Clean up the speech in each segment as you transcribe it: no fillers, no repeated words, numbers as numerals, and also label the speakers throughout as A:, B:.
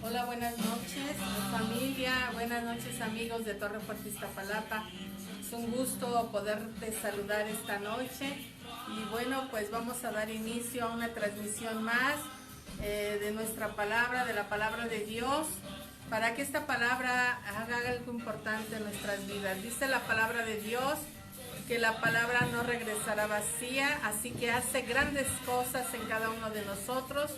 A: Hola, buenas noches familia, buenas noches amigos de Torre Fuerte Iztapalapa. Es un gusto poderte saludar esta noche y bueno, pues vamos a dar inicio a una transmisión más de nuestra palabra, de la palabra de Dios, para que esta palabra haga algo importante en nuestras vidas. Dice la palabra de Dios que la palabra no regresará vacía, así que hace grandes cosas en cada uno de nosotros.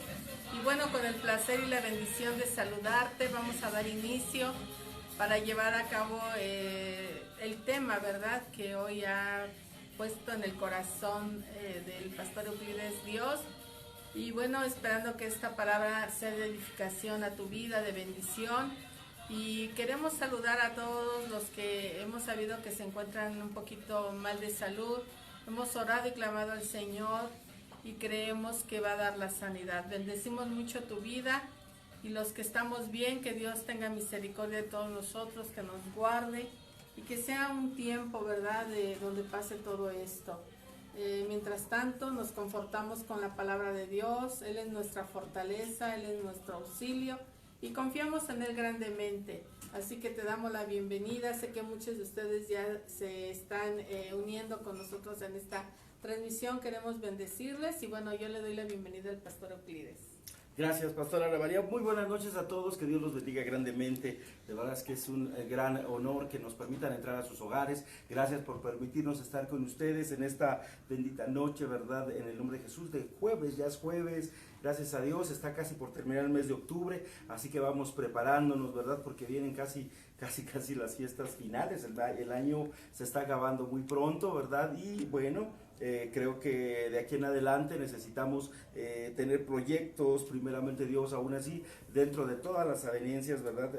A: Y bueno, con el placer y la bendición de saludarte, vamos a dar inicio para llevar a cabo el tema, ¿verdad?, que hoy ha puesto en el corazón del pastor Euclides Dios. Y bueno, esperando que esta palabra sea de edificación a tu vida, de bendición. Y queremos saludar a todos los que hemos sabido que se encuentran un poquito mal de salud. Hemos orado y clamado al Señor y creemos que va a dar la sanidad. Bendecimos mucho tu vida Y los que estamos bien, que Dios tenga misericordia de todos nosotros, que nos guarde y que sea un tiempo, ¿verdad?, de donde pase todo esto. Mientras tanto, nos confortamos con la palabra de Dios. Él es nuestra fortaleza, Él es nuestro auxilio y confiamos en Él grandemente. Así que te damos la bienvenida. Sé que muchos de ustedes ya se están uniendo con nosotros en esta transmisión. Queremos bendecirles y bueno, yo le doy la bienvenida al pastor Euclides.
B: Gracias, pastora Ana María. Muy buenas noches a todos, que Dios los bendiga grandemente. De verdad es que es un gran honor que nos permitan entrar a sus hogares. Gracias por permitirnos estar con ustedes en esta bendita noche, ¿verdad? En el nombre de Jesús, de jueves, ya es jueves. Gracias a Dios, está casi por terminar el mes de octubre, así que vamos preparándonos, ¿verdad? Porque vienen casi las fiestas finales. El año se está acabando muy pronto, ¿verdad? Y bueno, creo que de aquí en adelante necesitamos tener proyectos, primeramente Dios, aún así, dentro de todas las avenencias, ¿verdad?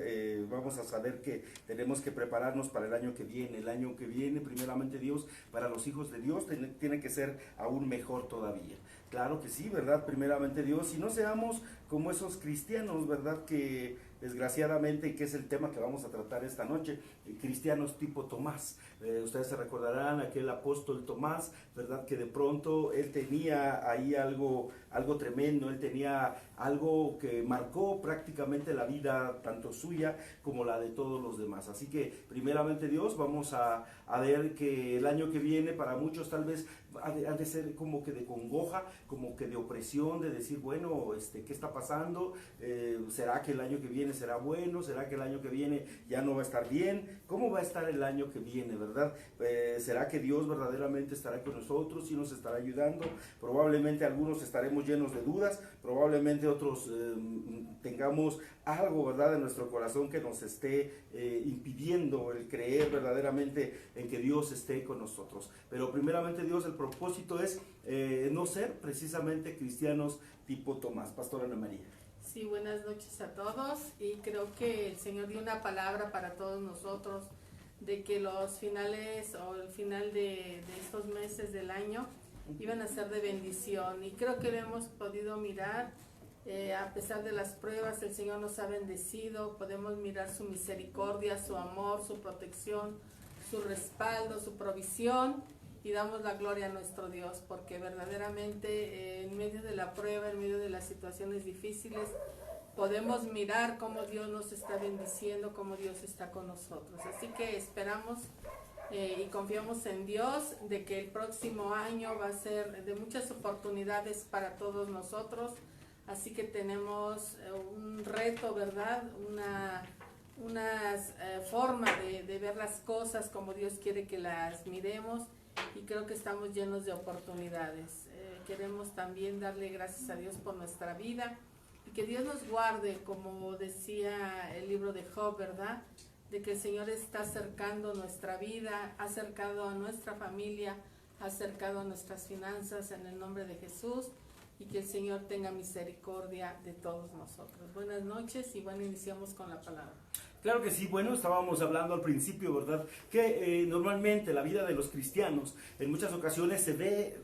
B: Vamos a saber que tenemos que prepararnos para el año que viene. El año que viene, primeramente Dios, para los hijos de Dios, tiene que ser aún mejor todavía. Claro que sí, ¿verdad? Primeramente Dios, y no seamos como esos cristianos, ¿verdad? Que desgraciadamente, que es el tema que vamos a tratar esta noche, cristianos tipo Tomás. Ustedes se recordarán aquel apóstol Tomás, ¿verdad? Que de pronto él tenía ahí algo tremendo, él tenía algo que marcó prácticamente la vida tanto suya como la de todos los demás. Así que primeramente Dios, vamos a ver que el año que viene para muchos tal vez ha de ser como que de congoja, como que de opresión, de decir, bueno, ¿qué está pasando? ¿Será que el año que viene será bueno? ¿Será que el año que viene ya no va a estar bien? ¿Cómo va a estar el año que viene, verdad? ¿Será que Dios verdaderamente estará con nosotros y nos estará ayudando? Probablemente algunos estaremos llenos de dudas, probablemente otros tengamos algo, ¿verdad?, en nuestro corazón que nos esté impidiendo el creer verdaderamente en que Dios esté con nosotros. Pero primeramente Dios, el propósito es no ser precisamente cristianos tipo Tomás. Pastora Ana María.
A: Sí, buenas noches a todos y creo que el Señor dio una palabra para todos nosotros de que los finales o el final de estos meses del año iban a ser de bendición y creo que lo hemos podido mirar. A pesar de las pruebas, el Señor nos ha bendecido, podemos mirar su misericordia, su amor, su protección, su respaldo, su provisión y damos la gloria a nuestro Dios porque verdaderamente en medio de la prueba, en medio de las situaciones difíciles, podemos mirar cómo Dios nos está bendiciendo, cómo Dios está con nosotros. Así que esperamos y confiamos en Dios de que el próximo año va a ser de muchas oportunidades para todos nosotros. Así que tenemos un reto, ¿verdad? Una forma de ver las cosas como Dios quiere que las miremos y creo que estamos llenos de oportunidades. Queremos también darle gracias a Dios por nuestra vida y que Dios nos guarde, como decía el libro de Job, ¿verdad? De que el Señor está acercando nuestra vida, ha acercado a nuestra familia, ha acercado a nuestras finanzas en el nombre de Jesús. Y que el Señor tenga misericordia de todos nosotros. Buenas noches y bueno, iniciamos con la palabra.
B: Claro que sí, bueno, estábamos hablando al principio, ¿verdad? Que normalmente la vida de los cristianos en muchas ocasiones se ve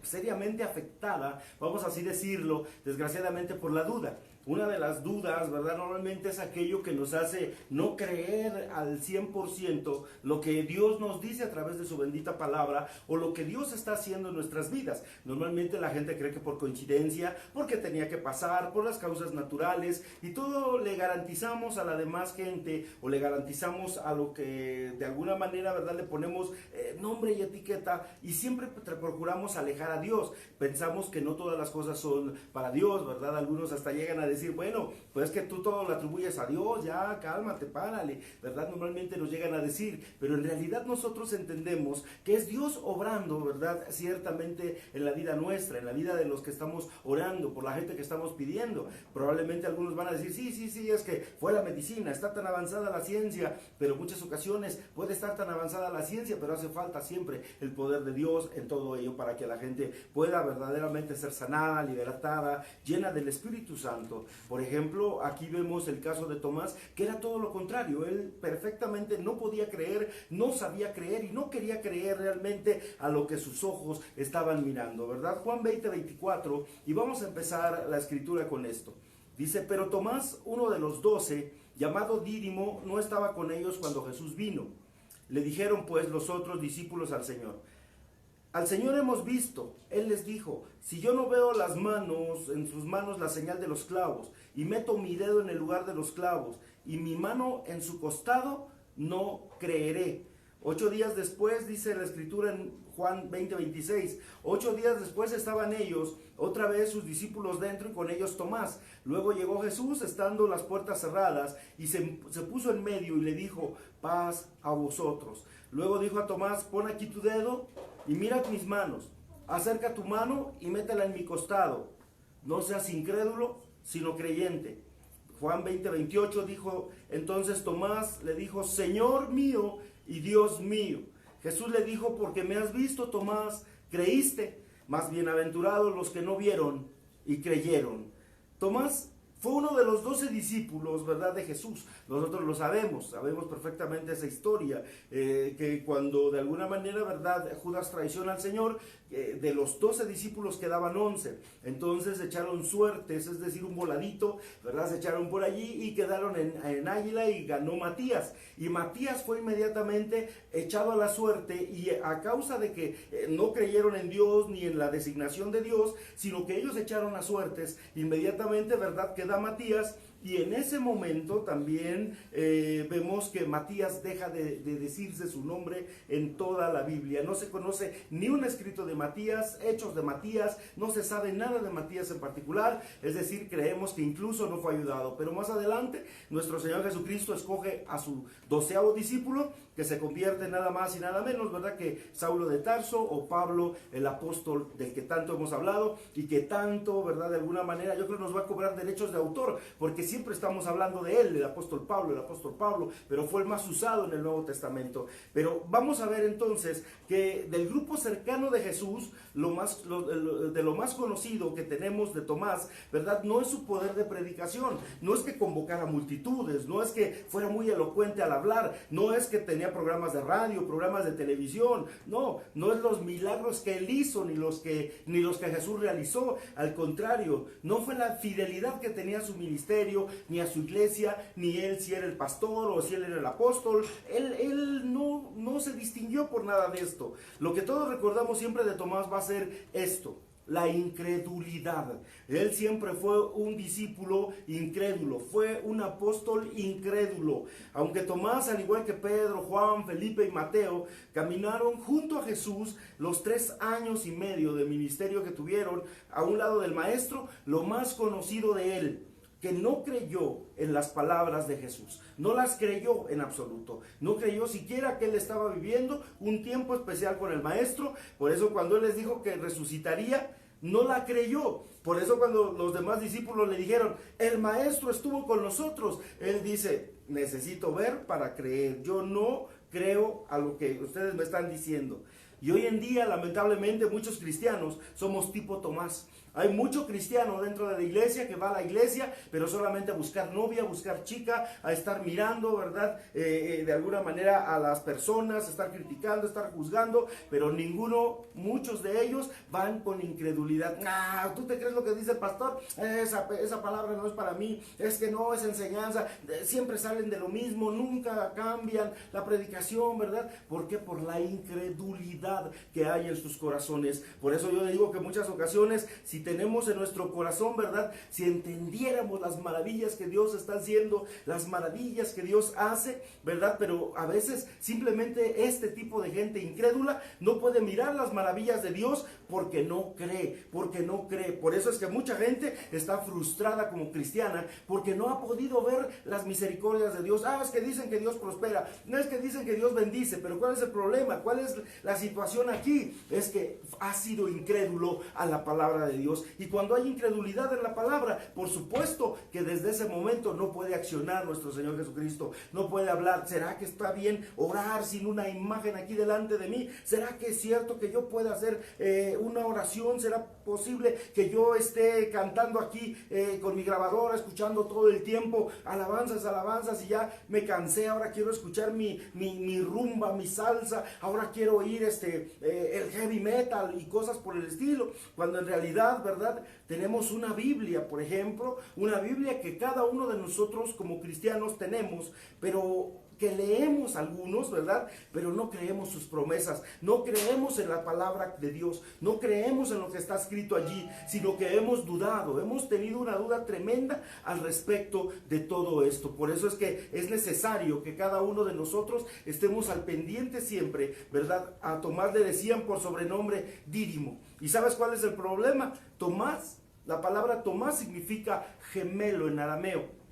B: seriamente afectada, vamos así decirlo, desgraciadamente por la duda. Una de las dudas, ¿verdad? Normalmente es aquello que nos hace no creer al 100% lo que Dios nos dice a través de su bendita palabra o lo que Dios está haciendo en nuestras vidas. Normalmente la gente cree que por coincidencia, porque tenía que pasar, por las causas naturales y todo le garantizamos a la demás gente o le garantizamos a lo que de alguna manera, ¿verdad? Le ponemos nombre y etiqueta y siempre procuramos alejar a Dios. Pensamos que no todas las cosas son para Dios, ¿verdad? Algunos hasta llegan a decir, bueno, pues que tú todo lo atribuyes a Dios, ya, cálmate, párale, ¿verdad? Normalmente nos llegan a decir, pero en realidad nosotros entendemos que es Dios obrando, ¿verdad? Ciertamente en la vida nuestra, en la vida de los que estamos orando, por la gente que estamos pidiendo. Probablemente algunos van a decir, sí, es que fue la medicina, está tan avanzada la ciencia, pero en muchas ocasiones puede estar tan avanzada la ciencia, pero hace falta siempre el poder de Dios en todo ello para que la gente pueda verdaderamente ser sanada, libertada, llena del Espíritu Santo. Por ejemplo, aquí vemos el caso de Tomás, que era todo lo contrario. Él perfectamente no podía creer, no sabía creer y no quería creer realmente a lo que sus ojos estaban mirando, ¿verdad? Juan 20:24, y vamos a empezar la escritura con esto. Dice, pero Tomás, uno de los 12, llamado Dídimo, no estaba con ellos cuando Jesús vino. Le dijeron pues los otros discípulos al Señor hemos visto. Él les dijo, si yo no veo las manos, en sus manos la señal de los clavos, y meto mi dedo en el lugar de los clavos, y mi mano en su costado, no creeré. 8 días después, dice la escritura en Juan 20:26, 8 días después estaban ellos, otra vez sus discípulos dentro y con ellos Tomás. Luego llegó Jesús estando las puertas cerradas y se puso en medio y le dijo, paz a vosotros. Luego dijo a Tomás, pon aquí tu dedo y mira mis manos, acerca tu mano y métela en mi costado. No seas incrédulo, sino creyente. Juan 20:28 dijo, entonces Tomás le dijo, Señor mío y Dios mío. Jesús le dijo, porque me has visto, Tomás, creíste. Más bienaventurados los que no vieron y creyeron. Tomás fue uno de los 12 discípulos, ¿verdad?, de Jesús. Nosotros lo sabemos perfectamente esa historia, que cuando de alguna manera, ¿verdad?, Judas traiciona al Señor, de los 12 discípulos quedaban 11. Entonces echaron suertes, es decir, un voladito, ¿verdad?, se echaron por allí y quedaron en Águila y ganó Matías. Y Matías fue inmediatamente echado a la suerte y a causa de que no creyeron en Dios ni en la designación de Dios, sino que ellos echaron a suertes, inmediatamente, ¿verdad?, queda Matías. Y en ese momento también vemos que Matías deja de decirse su nombre en toda la Biblia. No se conoce ni un escrito de Matías, hechos de Matías, no se sabe nada de Matías en particular. Es decir, creemos que incluso no fue ayudado. Pero más adelante, nuestro Señor Jesucristo escoge a su 12º discípulo, que se convierte nada más y nada menos, ¿verdad?, que Saulo de Tarso o Pablo, el apóstol del que tanto hemos hablado y que tanto, ¿verdad?, de alguna manera yo creo nos va a cobrar derechos de autor, porque siempre estamos hablando de él, el apóstol Pablo, pero fue el más usado en el Nuevo Testamento. Pero vamos a ver entonces que del grupo cercano de Jesús, de lo más conocido que tenemos de Tomás, ¿verdad?, no es su poder de predicación, no es que convocara multitudes, no es que fuera muy elocuente al hablar, no es que tenía programas de radio, programas de televisión, no es los milagros que él hizo, ni los que Jesús realizó. Al contrario, no fue la fidelidad que tenía a su ministerio, ni a su iglesia, ni él si era el pastor o si él era el apóstol. Él no se distinguió por nada de esto. Lo que todos recordamos siempre de Tomás va a ser esto: la incredulidad. Él siempre fue un discípulo incrédulo, fue un apóstol incrédulo. Aunque Tomás, al igual que Pedro, Juan, Felipe y Mateo, caminaron junto a Jesús los 3 años y medio de ministerio que tuvieron a un lado del maestro, lo más conocido de él, que no creyó en las palabras de Jesús, no las creyó en absoluto, no creyó siquiera que él estaba viviendo un tiempo especial con el maestro. Por eso cuando él les dijo que resucitaría, no la creyó. Por eso cuando los demás discípulos le dijeron, el maestro estuvo con nosotros, él dice, necesito ver para creer, yo no creo a lo que ustedes me están diciendo. Y hoy en día, lamentablemente, muchos cristianos somos tipo Tomás. Hay mucho cristiano dentro de la iglesia que va a la iglesia, pero solamente a buscar novia, a buscar chica, a estar mirando, ¿verdad?, de alguna manera a las personas, a estar criticando, a estar juzgando, pero muchos de ellos van con incredulidad. ¿Tú te crees lo que dice el pastor? Esa palabra no es para mí, es que no es enseñanza, siempre salen de lo mismo, nunca cambian la predicación, ¿verdad? ¿Por qué? Por la incredulidad que hay en sus corazones. Por eso yo le digo que en muchas ocasiones, si tenemos en nuestro corazón, ¿verdad?, si entendiéramos las maravillas que Dios está haciendo, las maravillas que Dios hace, ¿verdad?, pero a veces simplemente este tipo de gente incrédula no puede mirar las maravillas de Dios porque no cree. Por eso es que mucha gente está frustrada como cristiana, porque no ha podido ver las misericordias de Dios. Es que dicen que Dios prospera, no es que dicen que Dios bendice, pero ¿cuál es el problema? ¿Cuál es la situación aquí? Es que ha sido incrédulo a la palabra de Dios. Y cuando hay incredulidad en la palabra, por supuesto que desde ese momento no puede accionar nuestro Señor Jesucristo, no puede hablar. ¿Será que está bien orar sin una imagen aquí delante de mí? ¿Será que es cierto que yo pueda hacer una oración? ¿Será posible que yo esté cantando aquí con mi grabadora, escuchando todo el tiempo alabanzas y ya me cansé, ahora quiero escuchar mi rumba, mi salsa, ahora quiero oír el heavy metal y cosas por el estilo? Cuando en realidad, verdad, ¿verdad? Tenemos una Biblia, por ejemplo, una Biblia que cada uno de nosotros como cristianos tenemos, pero que leemos algunos, ¿verdad? Pero no creemos sus promesas, no creemos en la palabra de Dios, no creemos en lo que está escrito allí, sino que hemos dudado, hemos tenido una duda tremenda al respecto de todo esto. Por eso es que es necesario que cada uno de nosotros estemos al pendiente siempre, ¿verdad? A Tomás le decían por sobrenombre Dídimo. ¿Y sabes cuál es el problema? Tomás, la palabra Tomás significa gemelo en arameo.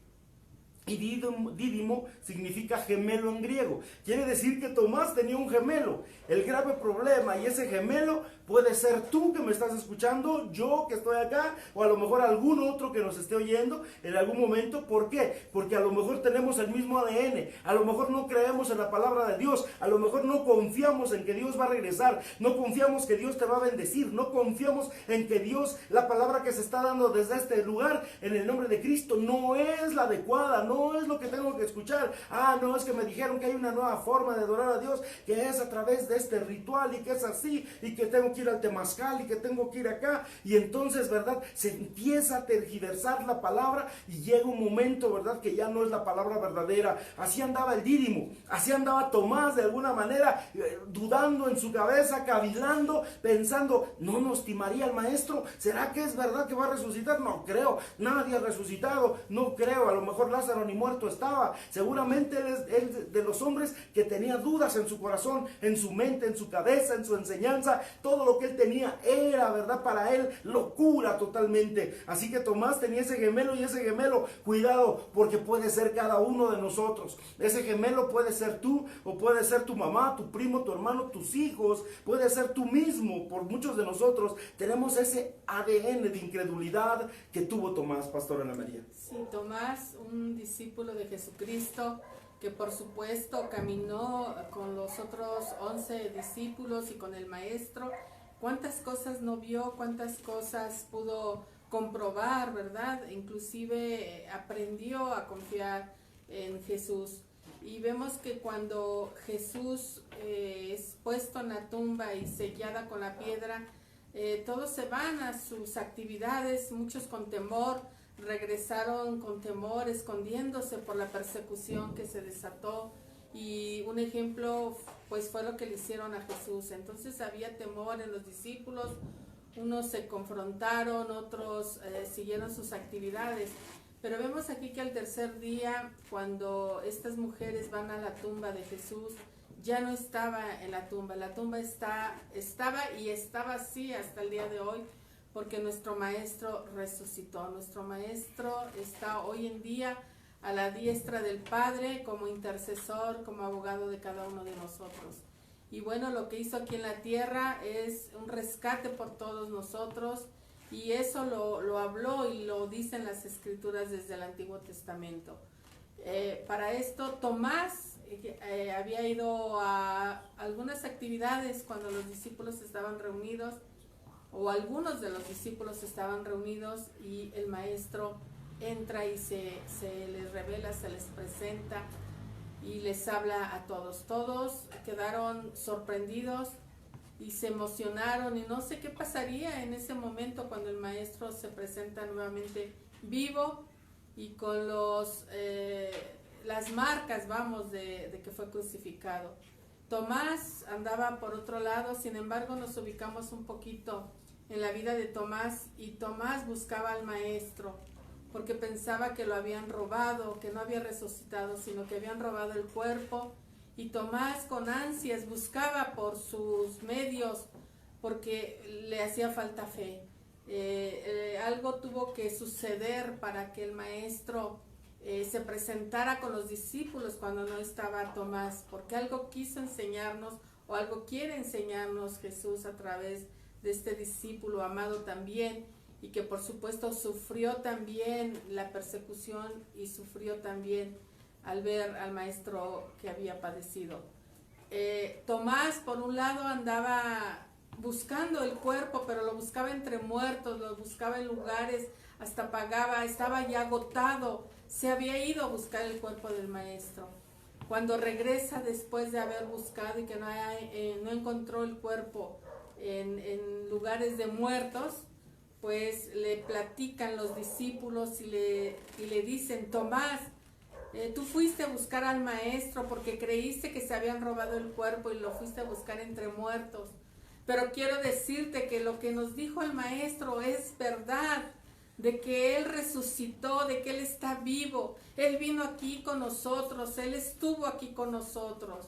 B: Y Dídimo significa gemelo en griego. Quiere decir que Tomás tenía un gemelo. El grave problema, y ese gemelo puede ser tú que me estás escuchando, yo que estoy acá, o a lo mejor algún otro que nos esté oyendo en algún momento. ¿Por qué? Porque a lo mejor tenemos el mismo ADN, a lo mejor no creemos en la palabra de Dios, a lo mejor no confiamos en que Dios va a regresar, no confiamos que Dios te va a bendecir, no confiamos en que Dios, la palabra que se está dando desde este lugar, en el nombre de Cristo, no es la adecuada, no es lo que tengo que escuchar. No, es que me dijeron que hay una nueva forma de adorar a Dios, que es a través de este ritual, y que es así, y que tengo que ir al temazcal, y que tengo que ir acá, y entonces, ¿verdad? Se empieza a tergiversar la palabra, y llega un momento, ¿verdad? Que ya no es la palabra verdadera. Así andaba el Dídimo, así andaba Tomás de alguna manera, dudando en su cabeza, cavilando, pensando, ¿no nos timaría el maestro? ¿Será que es verdad que va a resucitar? No creo, nadie ha resucitado, no creo. A lo mejor Lázaro ni muerto estaba. Seguramente él es de los hombres que tenía dudas en su corazón, en su mente, en su cabeza, en su enseñanza. Todo lo que él tenía era, ¿verdad? Para él locura totalmente. Así que Tomás tenía ese gemelo, y ese gemelo, cuidado, porque puede ser cada uno de nosotros. Ese gemelo puede ser tú, o puede ser tu mamá, tu primo, tu hermano, tus hijos, puede ser tú mismo. Por muchos de nosotros tenemos ese ADN de incredulidad que tuvo Tomás, Pastora Ana María.
A: Sí, Tomás, un discípulo de Jesucristo, que por supuesto caminó con los otros 11 discípulos y con el maestro. Cuántas cosas no vio, cuántas cosas pudo comprobar, ¿verdad? Inclusive aprendió a confiar en Jesús. Y vemos que cuando Jesús es puesto en la tumba y sellada con la piedra, todos se van a sus actividades, muchos con temor, regresaron con temor, escondiéndose por la persecución que se desató. Y un ejemplo pues fue lo que le hicieron a Jesús. Entonces había temor en los discípulos, unos se confrontaron, otros siguieron sus actividades. Pero vemos aquí que al tercer día, cuando estas mujeres van a la tumba de Jesús, ya no estaba en la tumba estaba y está vacía hasta el día de hoy, porque nuestro maestro resucitó. Nuestro maestro está hoy en día a la diestra del Padre como intercesor, como abogado de cada uno de nosotros. Y bueno, lo que hizo aquí en la tierra es un rescate por todos nosotros, y eso lo habló y lo dicen las Escrituras desde el Antiguo Testamento. Para esto, Tomás había ido a algunas actividades cuando los discípulos estaban reunidos, o algunos de los discípulos estaban reunidos, y el maestro entra y se les revela, se les presenta y les habla a todos. Todos quedaron sorprendidos y se emocionaron, y no sé qué pasaría en ese momento cuando el maestro se presenta nuevamente vivo y con las marcas, de que fue crucificado. Tomás andaba por otro lado. Sin embargo, nos ubicamos un poquito en la vida de Tomás, y Tomás buscaba al maestro porque pensaba que lo habían robado, que no había resucitado, sino que habían robado el cuerpo. Y Tomás con ansias buscaba por sus medios, porque le hacía falta fe. Algo tuvo que suceder para que el maestro se presentara con los discípulos cuando no estaba Tomás, porque algo quiso enseñarnos, o algo quiere enseñarnos Jesús a través de este discípulo amado también, y que por supuesto sufrió también la persecución y sufrió también al ver al maestro que había padecido. Tomás, por un lado, andaba buscando el cuerpo, pero lo buscaba entre muertos, lo buscaba en lugares, hasta pagaba, estaba ya agotado, se había ido a buscar el cuerpo del maestro. Cuando regresa después de haber buscado y que no encontró el cuerpo en lugares de muertos, pues le platican los discípulos y le dicen: Tomás, tú fuiste a buscar al maestro porque creíste que se habían robado el cuerpo y lo fuiste a buscar entre muertos. Pero quiero decirte que lo que nos dijo el maestro es verdad, de que Él resucitó, de que Él está vivo. Él vino aquí con nosotros, Él estuvo aquí con nosotros.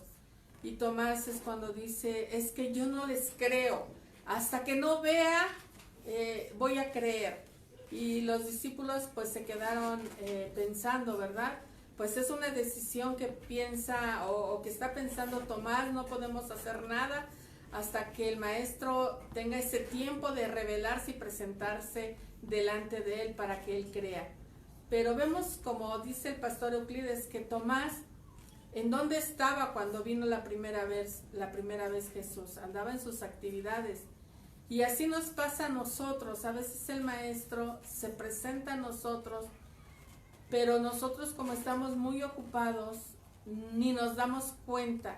A: Y Tomás es cuando dice: es que yo no les creo, hasta que no vea, voy a creer. Y los discípulos pues se quedaron pensando, ¿verdad? Pues es una decisión que piensa o que está pensando Tomás: no podemos hacer nada hasta que el maestro tenga ese tiempo de revelarse y presentarse delante de él para que él crea. Pero vemos, como dice el pastor Euclides, que Tomás, ¿en dónde estaba cuando vino la primera vez Jesús? Andaba en sus actividades. Y así nos pasa a nosotros. A veces el maestro se presenta a nosotros, pero nosotros, como estamos muy ocupados, ni nos damos cuenta.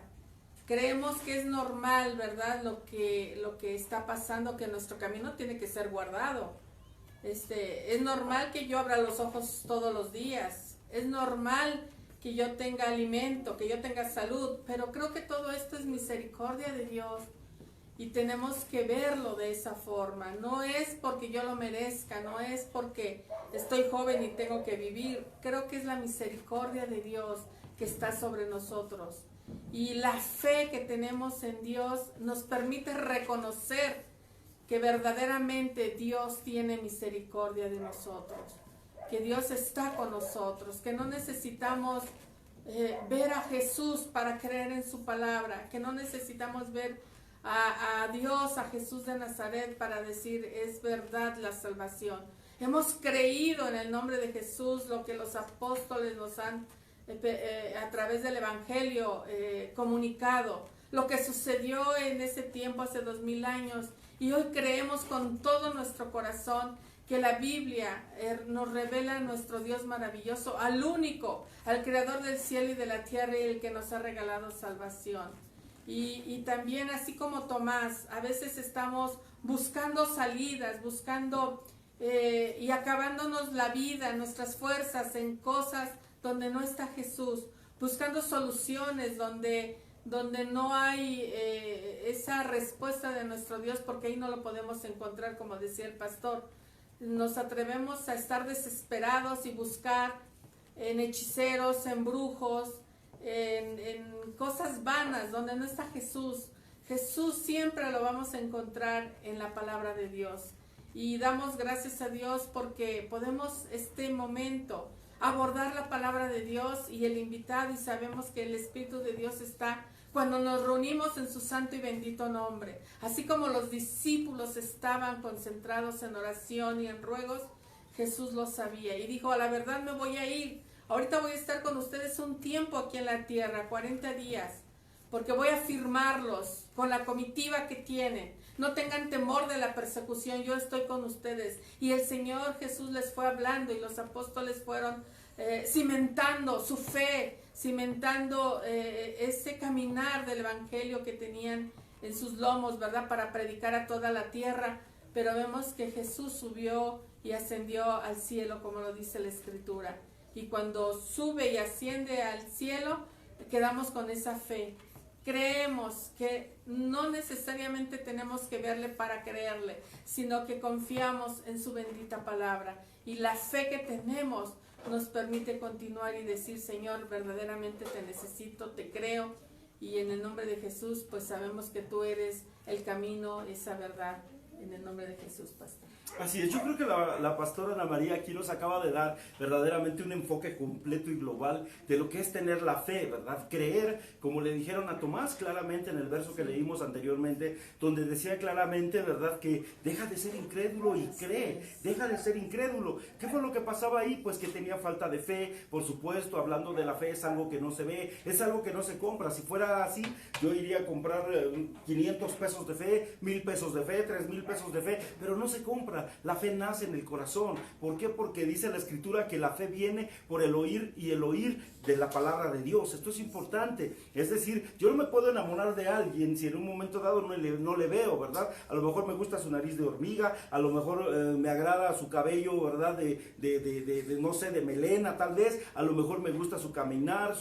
A: Creemos que es normal, ¿verdad? Lo que está pasando, que nuestro camino tiene que ser guardado. Es normal que yo abra los ojos todos los días. Es normal que yo tenga alimento, que yo tenga salud. Pero creo que todo esto es misericordia de Dios. Y tenemos que verlo de esa forma. No es porque yo lo merezca, no es porque estoy joven y tengo que vivir. Creo que es la misericordia de Dios que está sobre nosotros. Y la fe que tenemos en Dios nos permite reconocer que verdaderamente Dios tiene misericordia de nosotros, que Dios está con nosotros, que no necesitamos ver a Jesús para creer en su palabra, que no necesitamos ver a Dios, a Jesús de Nazaret, para decir: es verdad la salvación. Hemos creído en el nombre de Jesús lo que los apóstoles nos han a través del Evangelio comunicado, lo que sucedió en ese tiempo hace 2000 años, y hoy creemos con todo nuestro corazón que la Biblia nos revela a nuestro Dios maravilloso, al único, al creador del cielo y de la tierra, y el que nos ha regalado salvación. Y también, así como Tomás, a veces estamos buscando salidas, buscando y acabándonos la vida, nuestras fuerzas en cosas donde no está Jesús, buscando soluciones donde no hay esa respuesta de nuestro Dios, porque ahí no lo podemos encontrar, como decía el pastor. Nos atrevemos a estar desesperados y buscar en hechiceros, en brujos, en cosas vanas donde no está Jesús. Jesús siempre lo vamos a encontrar en la palabra de Dios. Y damos gracias a Dios porque podemos este momento abordar la palabra de Dios y el invitado, y sabemos que el Espíritu de Dios está cuando nos reunimos en su santo y bendito nombre. Así como los discípulos estaban concentrados en oración y en ruegos, Jesús lo sabía y dijo: a la verdad me voy a ir. Ahorita voy a estar con ustedes un tiempo aquí en la tierra, 40 días, porque voy a firmarlos con la comitiva que tienen. No tengan temor de la persecución, yo estoy con ustedes. Y el Señor Jesús les fue hablando, y los apóstoles fueron cimentando su fe, cimentando ese caminar del Evangelio que tenían en sus lomos, ¿verdad? Para predicar a toda la tierra. Pero vemos que Jesús subió y ascendió al cielo, como lo dice la Escritura. Y cuando sube y asciende al cielo, quedamos con esa fe. Creemos que no necesariamente tenemos que verle para creerle, sino que confiamos en su bendita palabra. Y la fe que tenemos nos permite continuar y decir: Señor, verdaderamente te necesito, te creo. Y en el nombre de Jesús, pues sabemos que tú eres el camino, esa verdad. En el nombre de Jesús, pastor.
B: Así es, yo creo que la pastora Ana María aquí nos acaba de dar verdaderamente un enfoque completo y global de lo que es tener la fe, ¿verdad? Creer, como le dijeron a Tomás claramente en el verso que leímos anteriormente, donde decía claramente, ¿verdad? Que deja de ser incrédulo y cree, deja de ser incrédulo. ¿Qué fue lo que pasaba ahí? Pues que tenía falta de fe, por supuesto. Hablando de la fe, es algo que no se ve, es algo que no se compra. Si fuera así, yo iría a comprar 500 pesos de fe, 1000 pesos de fe, 3000 pesos de fe, pero no se compra. La fe nace en el corazón. ¿Por qué? Porque dice la Escritura que la fe viene por el oír y el oír de la palabra de Dios. Esto es importante. Es decir, yo no me puedo enamorar de alguien si en un momento dado no le veo, ¿verdad? A lo mejor me gusta su nariz de hormiga, a lo mejor me agrada su cabello, ¿verdad? No sé, de melena tal vez, a lo mejor me gusta su caminar,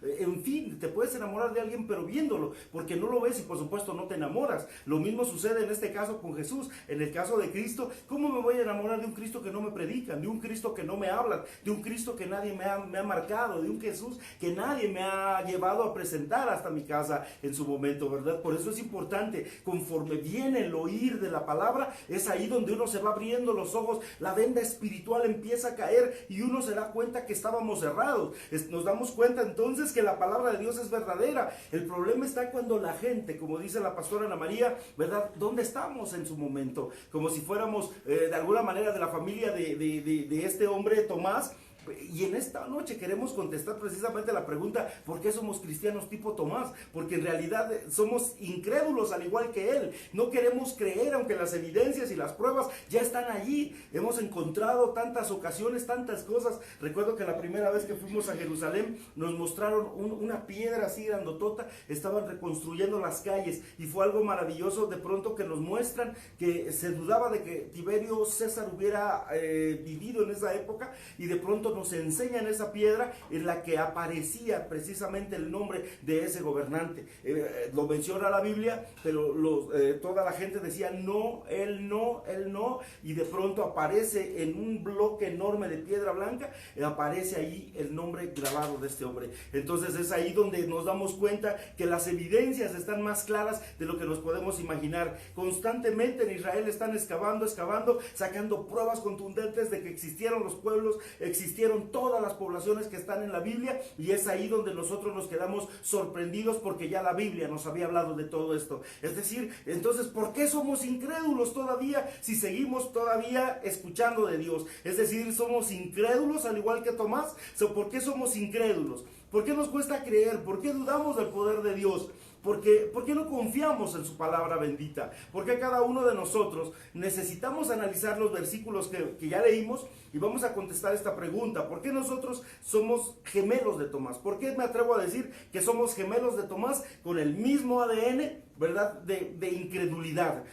B: en fin, te puedes enamorar de alguien pero viéndolo, porque no lo ves y por supuesto no te enamoras. Lo mismo sucede en este caso con Jesús, en el caso de Cristo. ¿Cómo me voy a enamorar de un Cristo que no me predican, de un Cristo que no me hablan, de un Cristo que nadie me ha marcado, de un Jesús que nadie me ha llevado a presentar hasta mi casa en su momento, ¿verdad? Por eso es importante, conforme viene el oír de la palabra, es ahí donde uno se va abriendo los ojos, la venda espiritual empieza a caer y uno se da cuenta que estábamos cerrados. Nos damos cuenta entonces que la palabra de Dios es verdadera. El problema está cuando la gente, como dice la pastora Ana María, ¿verdad? ¿Dónde estamos en su momento? Como si fuéramos de alguna manera de la familia de este hombre Tomás. Y en esta noche queremos contestar precisamente la pregunta: ¿por qué somos cristianos tipo Tomás? Porque en realidad somos incrédulos al igual que él. No queremos creer aunque las evidencias y las pruebas ya están allí. Hemos encontrado tantas ocasiones, tantas cosas. Recuerdo que la primera vez que fuimos a Jerusalén nos mostraron una piedra así grandotota. Estaban reconstruyendo las calles y fue algo maravilloso de pronto que nos muestran que se dudaba de que Tiberio César hubiera vivido en esa época, y de pronto nos enseñan esa piedra en la que aparecía precisamente el nombre de ese gobernante. Lo menciona la Biblia, pero toda la gente decía no, él no, y de pronto aparece en un bloque enorme de piedra blanca, aparece ahí el nombre grabado de este hombre. Entonces es ahí donde nos damos cuenta que las evidencias están más claras de lo que nos podemos imaginar. Constantemente en Israel están excavando, sacando pruebas contundentes de que existieron los pueblos, existieron todas las poblaciones que están en la Biblia, y es ahí donde nosotros nos quedamos sorprendidos porque ya la Biblia nos había hablado de todo esto. Es decir, entonces, ¿por qué somos incrédulos todavía si seguimos todavía escuchando de Dios? Es decir, somos incrédulos al igual que Tomás. ¿Por qué somos incrédulos? ¿Por qué nos cuesta creer? ¿Por qué dudamos del poder de Dios? ¿Por qué no confiamos en su palabra bendita? Porque cada uno de nosotros necesitamos analizar los versículos que ya leímos y vamos a contestar esta pregunta: ¿por qué nosotros somos gemelos de Tomás? ¿Por qué me atrevo a decir que somos gemelos de Tomás con el mismo ADN, ¿verdad? De incredulidad.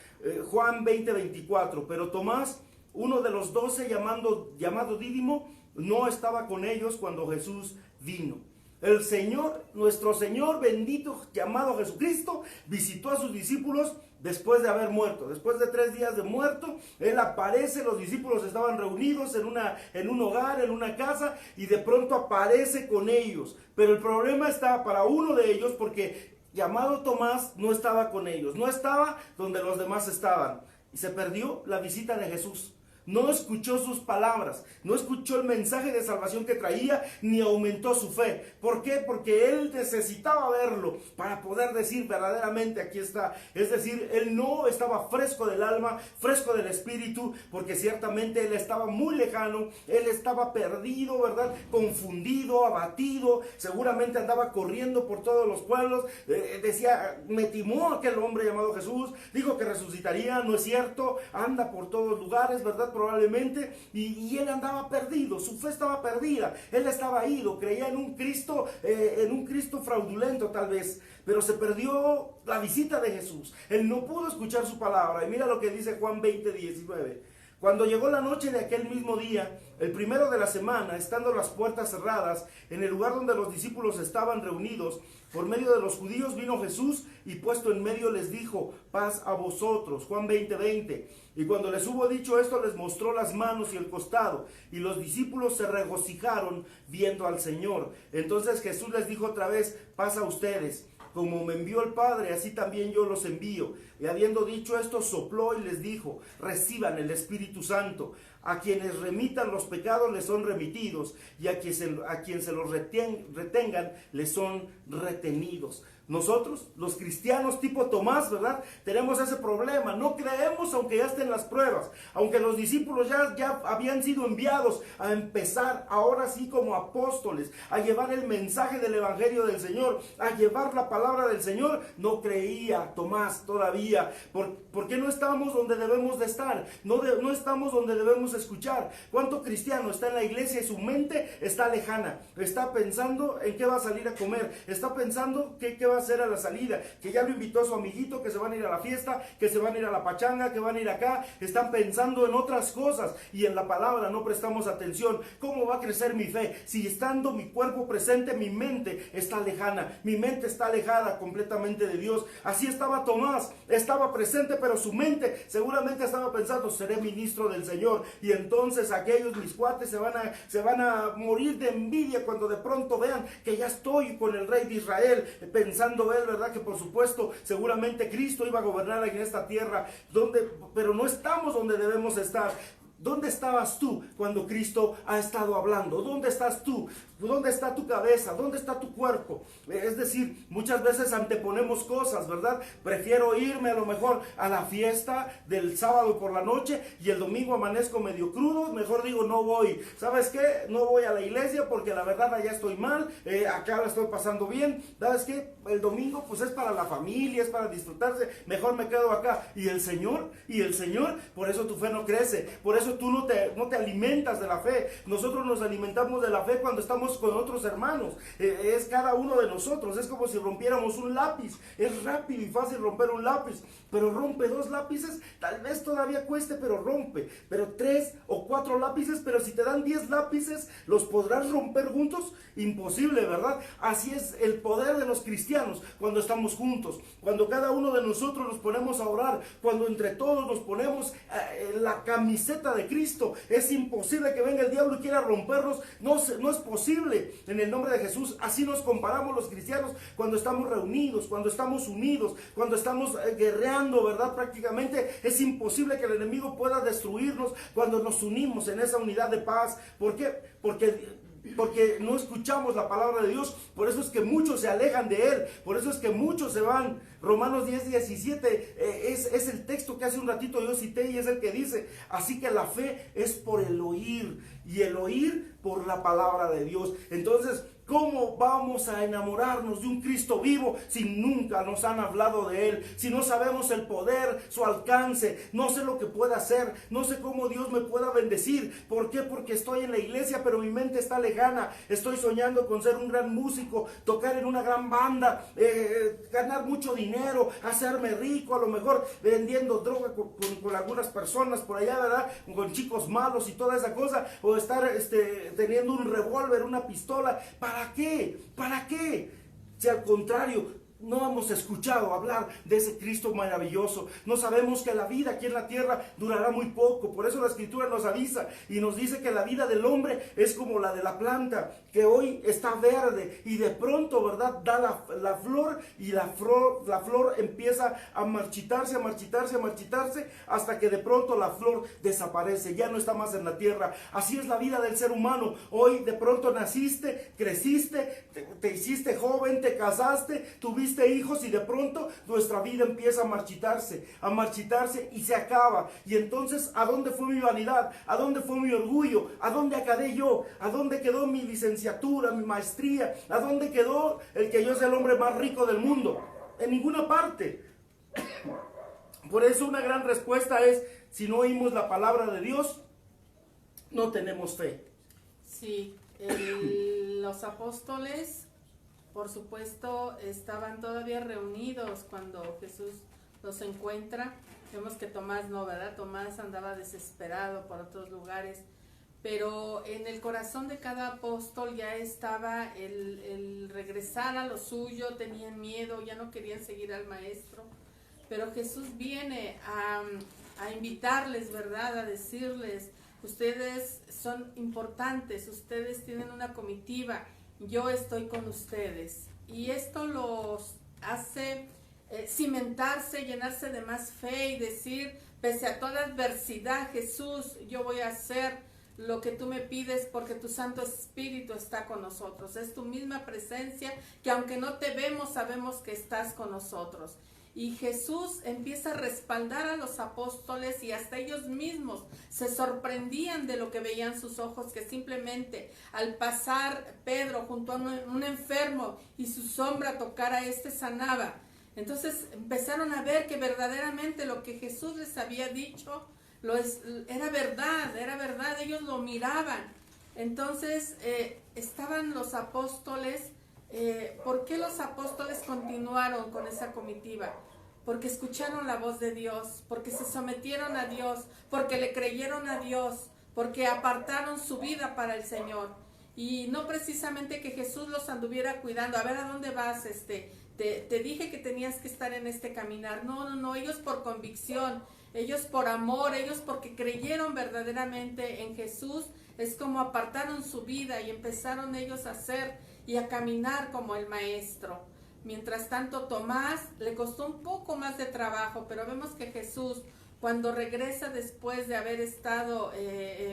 B: Juan 20:24, pero Tomás, uno de los 12, llamado Dídimo, no estaba con ellos cuando Jesús vino. El Señor, nuestro Señor bendito, llamado Jesucristo, visitó a sus discípulos después de haber muerto. Después de 3 días de muerto, Él aparece. Los discípulos estaban reunidos en un hogar, en una casa, y de pronto aparece con ellos. Pero el problema está para uno de ellos, porque llamado Tomás no estaba con ellos, no estaba donde los demás estaban, y se perdió la visita de Jesús. No escuchó sus palabras, no escuchó el mensaje de salvación que traía, ni aumentó su fe. ¿Por qué? Porque él necesitaba verlo para poder decir verdaderamente aquí está. Es decir, él no estaba fresco del alma, fresco del espíritu, porque ciertamente él estaba muy lejano, él estaba perdido, ¿verdad? Confundido, abatido, seguramente andaba corriendo por todos los pueblos. Decía, me timó aquel hombre llamado Jesús, dijo que resucitaría, no es cierto, anda por todos lugares, ¿verdad? Probablemente, y él andaba perdido, su fe estaba perdida, él estaba ido, creía en un Cristo fraudulento tal vez, pero se perdió la visita de Jesús. Él no pudo escuchar su palabra. Y mira lo que dice Juan 20:19. Cuando llegó la noche de aquel mismo día, el primero de la semana, estando las puertas cerradas, en el lugar donde los discípulos estaban reunidos, por medio de los judíos vino Jesús y puesto en medio les dijo, paz a vosotros. Juan 20:20. Y cuando les hubo dicho esto, les mostró las manos y el costado, y los discípulos se regocijaron viendo al Señor. Entonces Jesús les dijo otra vez, paz a ustedes. Como me envió el Padre, así también yo los envío. Y habiendo dicho esto, sopló y les dijo, reciban el Espíritu Santo. A quienes remitan los pecados les son remitidos, y a quien se los retengan les son retenidos. Nosotros, los cristianos tipo Tomás, ¿verdad? Tenemos ese problema. No creemos aunque ya estén las pruebas. Aunque los discípulos ya habían sido enviados a empezar ahora sí como apóstoles, a llevar el mensaje del evangelio del Señor, a llevar la palabra del Señor, no creía Tomás todavía. ¿Por qué no estamos donde debemos de estar? No estamos donde debemos escuchar. ¿Cuánto cristiano está en la iglesia y su mente está lejana? Está pensando en qué va a salir a comer. Está pensando qué va a hacer a la salida, que ya lo invitó a su amiguito, que se van a ir a la fiesta, que se van a ir a la pachanga, que van a ir acá. Están pensando en otras cosas y en la palabra no prestamos atención. ¿Cómo va a crecer mi fe? Si estando mi cuerpo presente, mi mente está lejana, mi mente está alejada completamente de Dios. Así estaba Tomás, estaba presente, pero su mente seguramente estaba pensando, seré ministro del Señor, y entonces aquellos mis cuates se van a morir de envidia cuando de pronto vean que ya estoy con el rey de Israel, pensando él, ¿verdad? Que por supuesto, seguramente Cristo iba a gobernar en esta tierra, pero no estamos donde debemos estar. ¿Dónde estabas tú cuando Cristo ha estado hablando? ¿Dónde estás tú? ¿Dónde está tu cabeza? ¿Dónde está tu cuerpo? Es decir, muchas veces anteponemos cosas, ¿verdad? Prefiero irme a lo mejor a la fiesta del sábado por la noche y el domingo amanezco medio crudo, mejor digo no voy. ¿Sabes qué? No voy a la iglesia porque la verdad allá estoy mal, acá la estoy pasando bien. ¿Sabes qué? El domingo pues es para la familia, es para disfrutarse, mejor me quedo acá. Y el Señor, por eso tu fe no crece, por eso tú no te alimentas de la fe. Nosotros nos alimentamos de la fe cuando estamos con otros hermanos. Es cada uno de nosotros. Es como si rompiéramos un lápiz. Es rápido y fácil romper un lápiz, pero rompe 2 lápices, tal vez todavía cueste, pero rompe. Pero 3 o 4 lápices, pero si te dan 10 lápices, ¿los podrás romper juntos? Imposible, ¿verdad? Así es el poder de los cristianos cuando estamos juntos, cuando cada uno de nosotros nos ponemos a orar, cuando entre todos nos ponemos la camiseta de Cristo. Es imposible que venga el diablo y quiera rompernos. No es posible. En el nombre de Jesús, así nos comparamos los cristianos cuando estamos reunidos, cuando estamos unidos, cuando estamos guerreando, ¿verdad? Prácticamente es imposible que el enemigo pueda destruirnos cuando nos unimos en esa unidad de paz. ¿Por qué? Porque no escuchamos la palabra de Dios. Por eso es que muchos se alejan de Él, por eso es que muchos se van. Romanos 10:17 es el texto que hace un ratito yo cité, y es el que dice, así que la fe es por el oír, y el oír por la palabra de Dios. Entonces, ¿cómo vamos a enamorarnos de un Cristo vivo si nunca nos han hablado de Él? Si no sabemos el poder, su alcance, no sé lo que pueda hacer, no sé cómo Dios me pueda bendecir. ¿Por qué? Porque estoy en la iglesia, pero mi mente está lejana. Estoy soñando con ser un gran músico, tocar en una gran banda, ganar mucho dinero, hacerme rico, a lo mejor vendiendo droga con algunas personas por allá, ¿verdad? Con chicos malos y toda esa cosa, o estar teniendo un revólver, una pistola. ¿Para qué? ¿Para qué? Si al contrario, no hemos escuchado hablar de ese Cristo maravilloso. No sabemos que la vida aquí en la tierra durará muy poco. Por eso la Escritura nos avisa y nos dice que la vida del hombre es como la de la planta, que hoy está verde y de pronto, ¿verdad?, da la flor, y la flor empieza a marchitarse, hasta que de pronto la flor desaparece, ya no está más en la tierra. Así es la vida del ser humano. Hoy de pronto naciste, creciste, te hiciste joven, te casaste, tuviste hijos, y de pronto nuestra vida empieza a marchitarse y se acaba. Y entonces, ¿a dónde fue mi vanidad? ¿A dónde fue mi orgullo? ¿A dónde acabé yo? ¿A dónde quedó mi licenciatura, mi maestría? ¿A dónde quedó el que yo sea el hombre más rico del mundo? En ninguna parte. Por eso una gran respuesta es, si no oímos la palabra de Dios, no tenemos fe.
A: Sí, los apóstoles, por supuesto, estaban todavía reunidos cuando Jesús los encuentra. Vemos que Tomás no, ¿verdad? Tomás andaba desesperado por otros lugares, pero en el corazón de cada apóstol ya estaba el regresar a lo suyo. Tenían miedo, ya no querían seguir al maestro, pero Jesús viene a invitarles, ¿verdad? A decirles, ustedes son importantes, ustedes tienen una comitiva, yo estoy con ustedes. Y esto los hace cimentarse, llenarse de más fe y decir, pese a toda adversidad, Jesús, yo voy a hacer lo que tú me pides porque tu Santo Espíritu está con nosotros. Es tu misma presencia que aunque no te vemos, sabemos que estás con nosotros. Y Jesús empieza a respaldar a los apóstoles y hasta ellos mismos se sorprendían de lo que veían sus ojos, que simplemente al pasar Pedro junto a un enfermo y su sombra tocara, sanaba. Entonces empezaron a ver que verdaderamente lo que Jesús les había dicho era verdad, ellos lo miraban. Entonces estaban los apóstoles. ¿Por qué los apóstoles continuaron con esa comitiva? Porque escucharon la voz de Dios, porque se sometieron a Dios, porque le creyeron a Dios, porque apartaron su vida para el Señor. Y no precisamente que Jesús los anduviera cuidando, a ver a dónde vas, te dije que tenías que estar en este caminar. No, ellos por convicción, ellos por amor, ellos porque creyeron verdaderamente en Jesús, es como apartaron su vida y empezaron ellos a hacer y a caminar como el Maestro. Mientras tanto, Tomás le costó un poco más de trabajo, pero vemos que Jesús, cuando regresa después de haber estado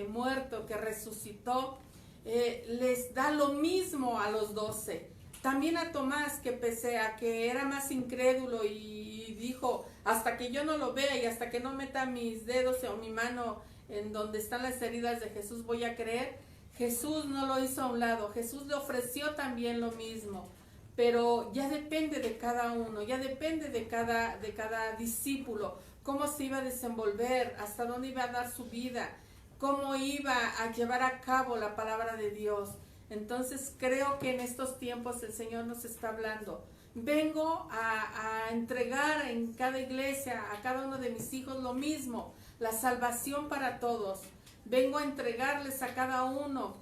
A: muerto, que resucitó, les da lo mismo a los 12. También a Tomás, que pese a que era más incrédulo y dijo, hasta que yo no lo vea y hasta que no meta mis dedos o mi mano en donde están las heridas de Jesús, voy a creer. Jesús no lo hizo a un lado, Jesús le ofreció también lo mismo, pero ya depende de cada uno, ya depende de cada discípulo, cómo se iba a desenvolver, hasta dónde iba a dar su vida, cómo iba a llevar a cabo la palabra de Dios. Entonces creo que en estos tiempos el Señor nos está hablando. Vengo a entregar en cada iglesia, a cada uno de mis hijos lo mismo, la salvación para todos. Vengo a entregarles a cada uno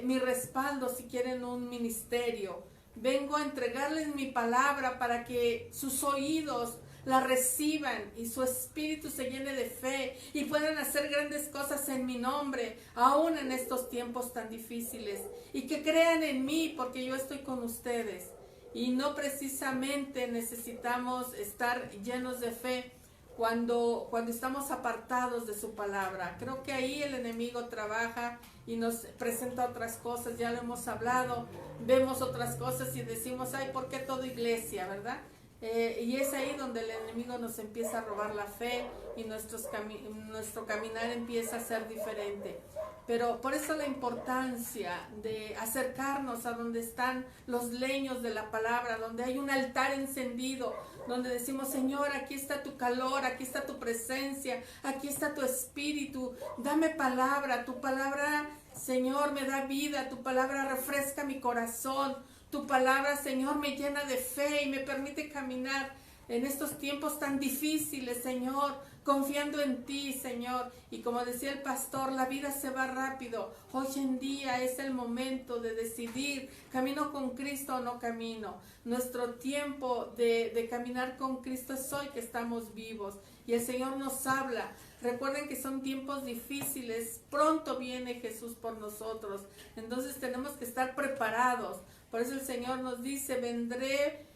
A: mi respaldo si quieren un ministerio. Vengo a entregarles mi palabra para que sus oídos la reciban y su espíritu se llene de fe y puedan hacer grandes cosas en mi nombre, aún en estos tiempos tan difíciles. Y que crean en mí porque yo estoy con ustedes. Y no precisamente necesitamos estar llenos de fe cuando estamos apartados de su palabra. Creo que ahí el enemigo trabaja y nos presenta otras cosas, ya lo hemos hablado, vemos otras cosas y decimos, ay, ¿por qué todo iglesia, verdad? Y es ahí donde el enemigo nos empieza a robar la fe y nuestro caminar empieza a ser diferente. Pero por eso la importancia de acercarnos a donde están los leños de la palabra, donde hay un altar encendido, donde decimos, Señor, aquí está tu calor, aquí está tu presencia, aquí está tu espíritu, dame palabra, tu palabra, Señor, me da vida, tu palabra refresca mi corazón, tu palabra, Señor, me llena de fe y me permite caminar en estos tiempos tan difíciles, Señor, confiando en ti, Señor. Y como decía el pastor, la vida se va rápido. Hoy en día es el momento de decidir, ¿camino con Cristo o no camino? Nuestro tiempo de caminar con Cristo es hoy que estamos vivos. Y el Señor nos habla. Recuerden que son tiempos difíciles. Pronto viene Jesús por nosotros. Entonces tenemos que estar preparados. Por eso el Señor nos dice, vendré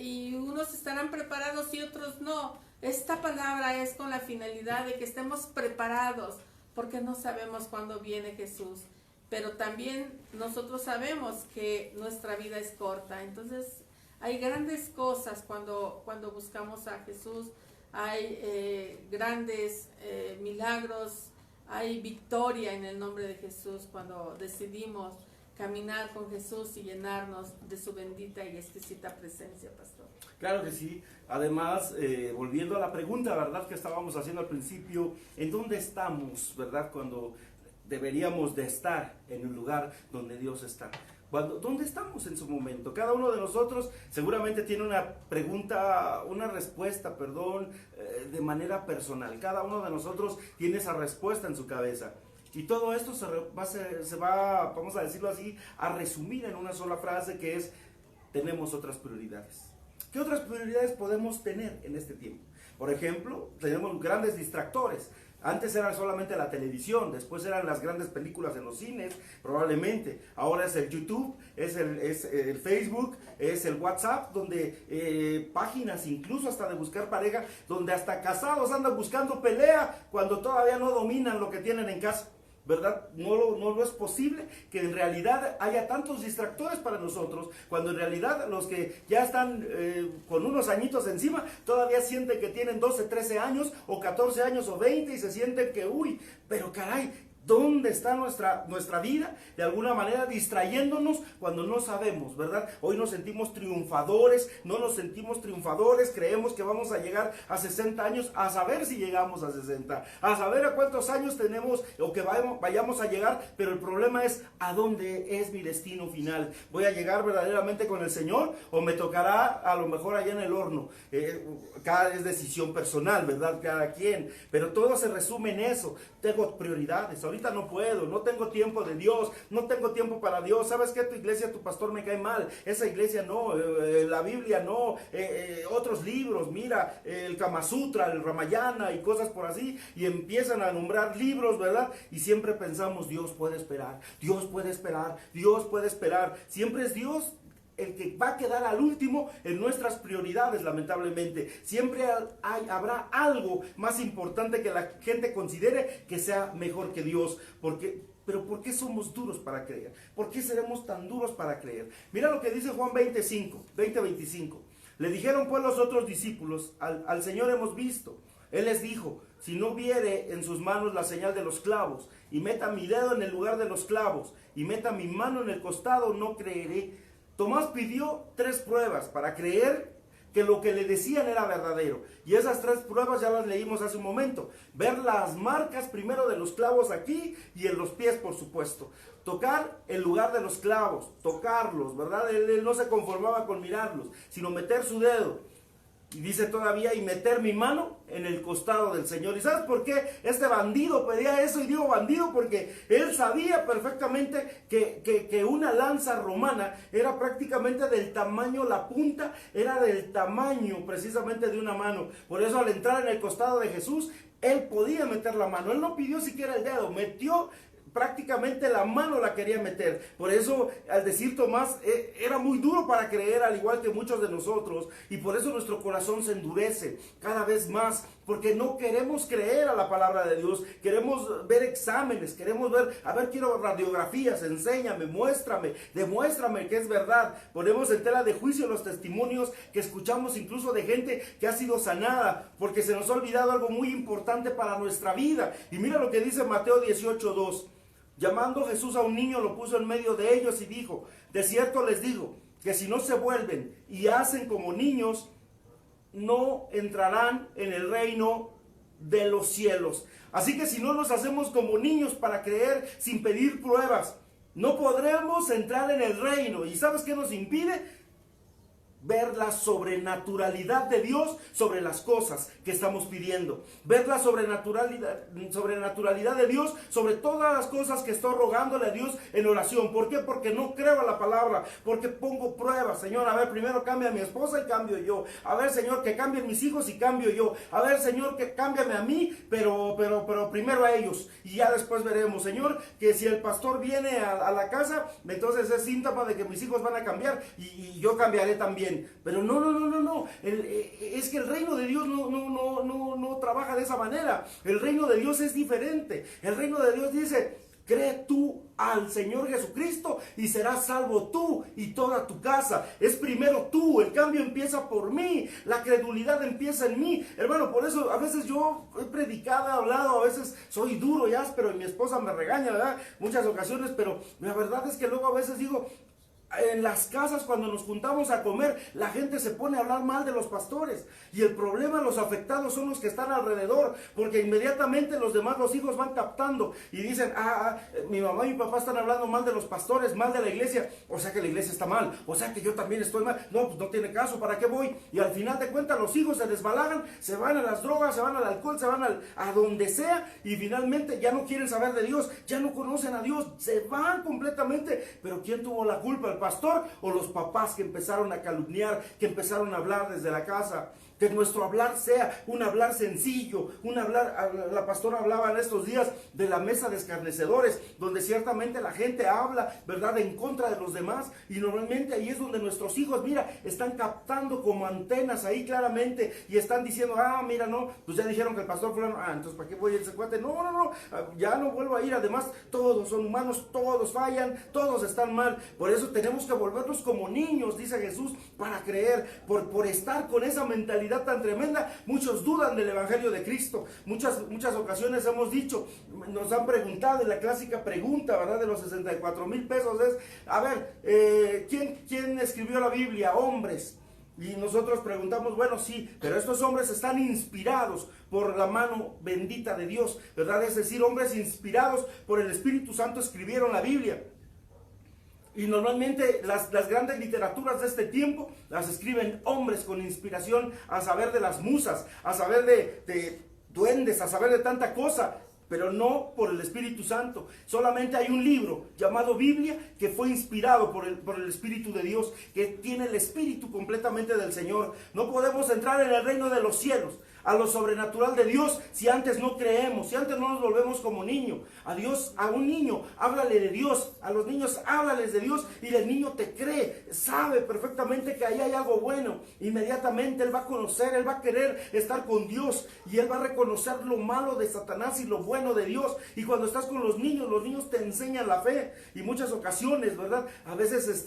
A: y unos estarán preparados y otros no. Esta palabra es con la finalidad de que estemos preparados, porque no sabemos cuándo viene Jesús, pero también nosotros sabemos que nuestra vida es corta. Entonces hay grandes cosas cuando buscamos a Jesús, hay grandes milagros, hay victoria en el nombre de Jesús cuando decidimos caminar con Jesús y llenarnos de su bendita y exquisita presencia, pastor.
B: Claro que sí. Además, volviendo a la pregunta, ¿verdad?, que estábamos haciendo al principio, ¿en dónde estamos, verdad?, cuando deberíamos de estar en un lugar donde Dios está? ¿Dónde estamos en su momento? Cada uno de nosotros seguramente tiene una pregunta, una respuesta, de manera personal. Cada uno de nosotros tiene esa respuesta en su cabeza. Y todo esto se va, vamos a decirlo así, a resumir en una sola frase, que es: tenemos otras prioridades. ¿Qué otras prioridades podemos tener en este tiempo? Por ejemplo, tenemos grandes distractores. Antes era solamente la televisión, después eran las grandes películas en los cines, probablemente. Ahora es el YouTube, es el Facebook, es el WhatsApp, donde páginas incluso hasta de buscar pareja, donde hasta casados andan buscando pelea cuando todavía no dominan lo que tienen en casa. ¿verdad? No es posible que en realidad haya tantos distractores para nosotros, cuando en realidad los que ya están con unos añitos encima, todavía sienten que tienen 12, 13 años, o 14 años, o 20, y se sienten que, uy, pero caray, ¿dónde está nuestra vida? De alguna manera distrayéndonos cuando no sabemos, ¿verdad? Hoy nos sentimos triunfadores, no nos sentimos triunfadores, creemos que vamos a llegar a 60 años, a saber si llegamos a 60, a saber a cuántos años tenemos o que vayamos a llegar, pero el problema es a dónde es mi destino final. ¿Voy a llegar verdaderamente con el Señor o me tocará a lo mejor allá en el horno? Cada es decisión personal, ¿verdad? Cada quien, pero todo se resume en eso. Tengo prioridades, ahorita no puedo, no tengo tiempo de Dios, no tengo tiempo para Dios. ¿Sabes qué? Tu iglesia, tu pastor me cae mal, esa iglesia no, la Biblia no, otros libros, mira, el Kama Sutra, el Ramayana y cosas por así, y empiezan a nombrar libros, ¿verdad? Y siempre pensamos, Dios puede esperar, Dios puede esperar, Dios puede esperar. Siempre es Dios el que va a quedar al último en nuestras prioridades, lamentablemente. Siempre habrá algo más importante que la gente considere que sea mejor que Dios. Pero ¿por qué somos duros para creer? ¿Por qué seremos tan duros para creer? Mira lo que dice Juan 20:25. Le dijeron pues los otros discípulos, al Señor hemos visto. Él les dijo, si no viere en sus manos la señal de los clavos, y meta mi dedo en el lugar de los clavos, y meta mi mano en el costado, no creeré. Tomás pidió 3 pruebas para creer que lo que le decían era verdadero. Y esas 3 pruebas ya las leímos hace un momento. Ver las marcas primero de los clavos aquí y en los pies, por supuesto. Tocar el lugar de los clavos, tocarlos, ¿verdad? Él no se conformaba con mirarlos, sino meter su dedo. Y dice todavía, y meter mi mano en el costado del Señor. ¿Y sabes por qué este bandido pedía eso? Y digo bandido porque él sabía perfectamente que una lanza romana era prácticamente del tamaño, la punta era del tamaño precisamente de una mano. Por eso al entrar en el costado de Jesús, él podía meter la mano. Él no pidió siquiera el dedo, metió prácticamente la mano, la quería meter. Por eso, al decir Tomás, era muy duro para creer, al igual que muchos de nosotros, y por eso nuestro corazón se endurece cada vez más, porque no queremos creer a la palabra de Dios. Queremos ver exámenes, queremos ver, quiero radiografías, enséñame, muéstrame, demuéstrame que es verdad. Ponemos en tela de juicio los testimonios que escuchamos incluso de gente que ha sido sanada, porque se nos ha olvidado algo muy importante para nuestra vida. Y mira lo que dice Mateo 18:2. Llamando Jesús a un niño, lo puso en medio de ellos y dijo, de cierto les digo, que si no se vuelven y hacen como niños, no entrarán en el reino de los cielos. Así que si no nos hacemos como niños para creer sin pedir pruebas, no podremos entrar en el reino. ¿Y sabes qué nos impide? Ver la sobrenaturalidad de Dios sobre las cosas que estamos pidiendo. Ver la sobrenaturalidad de Dios sobre todas las cosas que estoy rogándole a Dios en oración. ¿Por qué? Porque no creo a la palabra. Porque pongo pruebas. Señor, a ver, primero cambia a mi esposa y cambio yo. A ver, Señor, que cambien mis hijos y cambio yo. A ver, Señor, que cámbiame a mí, pero primero a ellos. Y ya después veremos, Señor, que si el pastor viene a la casa, entonces es síntoma de que mis hijos van a cambiar y yo cambiaré también. Pero no. Es que el reino de Dios no trabaja de esa manera. El reino de Dios es diferente. El reino de Dios dice, cree tú al Señor Jesucristo y serás salvo tú y toda tu casa. Es primero tú, el cambio empieza por mí, la credulidad empieza en mí. Hermano, por eso a veces yo he predicado, he hablado, a veces soy duro y áspero y mi esposa me regaña, ¿verdad? Muchas ocasiones, pero la verdad es que luego a veces digo, en las casas cuando nos juntamos a comer, la gente se pone a hablar mal de los pastores, y el problema, los afectados son los que están alrededor, porque inmediatamente los demás, los hijos van captando y dicen, mi mamá y mi papá están hablando mal de los pastores, mal de la iglesia, o sea que la iglesia está mal, o sea que yo también estoy mal. No, pues no tiene caso, ¿para qué voy? Y al final de cuentas los hijos se desbalagan, se van a las drogas, se van al alcohol, se van a donde sea, y finalmente ya no quieren saber de Dios, ya no conocen a Dios, se van completamente. Pero ¿quién tuvo la culpa? ¿El pastor o los papás que empezaron a calumniar, que empezaron a hablar desde la casa? que nuestro hablar sea un hablar sencillo, un hablar, la pastora hablaba en estos días de la mesa de escarnecedores, donde ciertamente la gente habla, ¿verdad?, en contra de los demás, y normalmente ahí es donde nuestros hijos, mira, están captando como antenas ahí claramente, y están diciendo, mira, no, pues ya dijeron que el pastor fulano, entonces ¿para qué voy a ese cuate? No, ya no vuelvo a ir. Además, todos son humanos, todos fallan, todos están mal. Por eso tenemos que volvernos como niños, dice Jesús, para creer. Por estar con esa mentalidad tan tremenda, muchos dudan del evangelio de Cristo. Muchas ocasiones hemos dicho, nos han preguntado, en la clásica pregunta, ¿verdad?, de los 64,000 pesos es, a ver, ¿quién escribió la Biblia? Hombres. Y nosotros preguntamos, bueno, sí, pero estos hombres están inspirados por la mano bendita de Dios, ¿verdad? Es decir, hombres inspirados por el Espíritu Santo escribieron la Biblia. Y normalmente las grandes literaturas de este tiempo las escriben hombres con inspiración, a saber de las musas, a saber de duendes, a saber de tanta cosa, pero no por el Espíritu Santo. Solamente hay un libro llamado Biblia que fue inspirado por el Espíritu de Dios, que tiene el Espíritu completamente del Señor. No podemos entrar en el reino de los cielos, a lo sobrenatural de Dios, si antes no creemos, si antes no nos volvemos como niño. A Dios, a un niño, háblale de Dios, a los niños háblales de Dios, y el niño te cree, sabe perfectamente que ahí hay algo bueno. Inmediatamente él va a conocer, él va a querer estar con Dios, y él va a reconocer lo malo de Satanás y lo bueno de Dios. Y cuando estás con los niños te enseñan la fe. Y muchas ocasiones, ¿verdad? A veces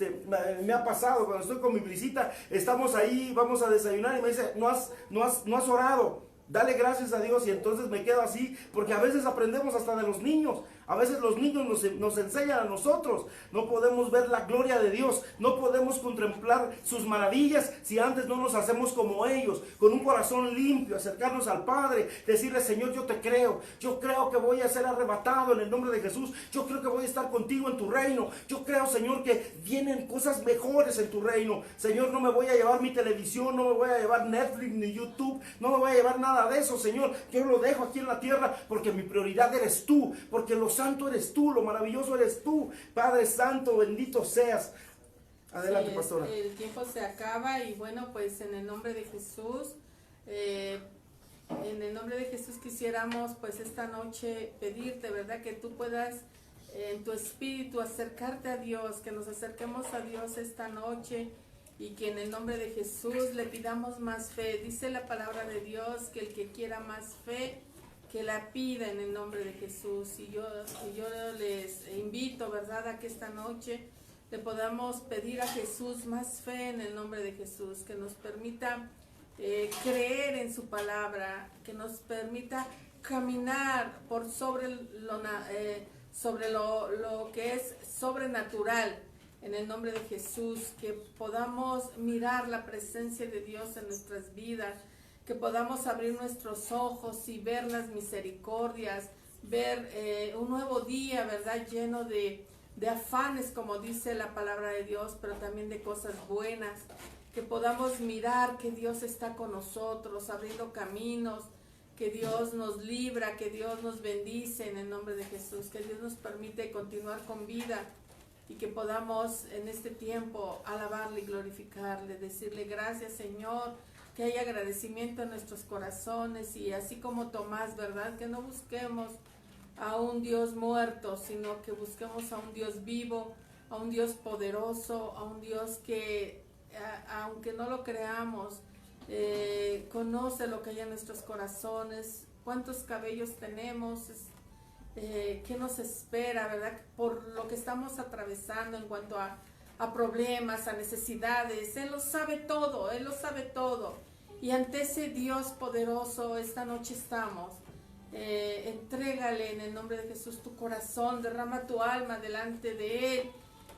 B: me ha pasado, cuando estoy con mi brisita, estamos ahí, vamos a desayunar, y me dice, no has orado. Dale gracias a Dios. Y entonces me quedo así, porque a veces aprendemos hasta de los niños. A veces los niños nos enseñan a nosotros. No podemos ver la gloria de Dios, no podemos contemplar sus maravillas si antes no nos hacemos como ellos, con un corazón limpio, acercarnos al Padre, decirle, Señor, yo te creo, yo creo que voy a ser arrebatado en el nombre de Jesús, yo creo que voy a estar contigo en tu reino, yo creo, Señor, que vienen cosas mejores en tu reino. Señor, no me voy a llevar mi televisión, no me voy a llevar Netflix ni YouTube, no me voy a llevar nada de eso, Señor. Yo lo dejo aquí en la tierra, porque mi prioridad eres tú, porque lo santo eres tú, lo maravilloso eres tú, Padre Santo, bendito seas. Adelante, pastora.
A: El tiempo se acaba, y bueno, pues en el nombre de Jesús, quisiéramos pues esta noche pedirte, ¿verdad?, que tú puedas en tu espíritu acercarte a Dios, que nos acerquemos a Dios esta noche, y que en el nombre de Jesús le pidamos más fe. Dice la palabra de Dios que el que quiera más fe, que la pida en el nombre de Jesús. Y yo les invito, ¿verdad?, a que esta noche le podamos pedir a Jesús más fe en el nombre de Jesús, que nos permita creer en su palabra, que nos permita caminar por sobre lo que es sobrenatural en el nombre de Jesús, que podamos mirar la presencia de Dios en nuestras vidas, que podamos abrir nuestros ojos y ver las misericordias, ver un nuevo día, ¿verdad?, lleno de afanes, como dice la palabra de Dios, pero también de cosas buenas, que podamos mirar que Dios está con nosotros, abriendo caminos, que Dios nos libra, que Dios nos bendice en el nombre de Jesús, que Dios nos permite continuar con vida, y que podamos en este tiempo alabarle y glorificarle, decirle gracias, Señor, que haya agradecimiento en nuestros corazones, y así como Tomás, ¿verdad?, que no busquemos a un Dios muerto, sino que busquemos a un Dios vivo, a un Dios poderoso, a un Dios que, aunque no lo creamos, conoce lo que hay en nuestros corazones, cuántos cabellos tenemos, qué nos espera, ¿verdad?, por lo que estamos atravesando en cuanto a problemas, a necesidades. Él lo sabe todo, Él lo sabe todo. Y ante ese Dios poderoso, esta noche estamos. Entrégale en el nombre de Jesús tu corazón, derrama tu alma delante de Él,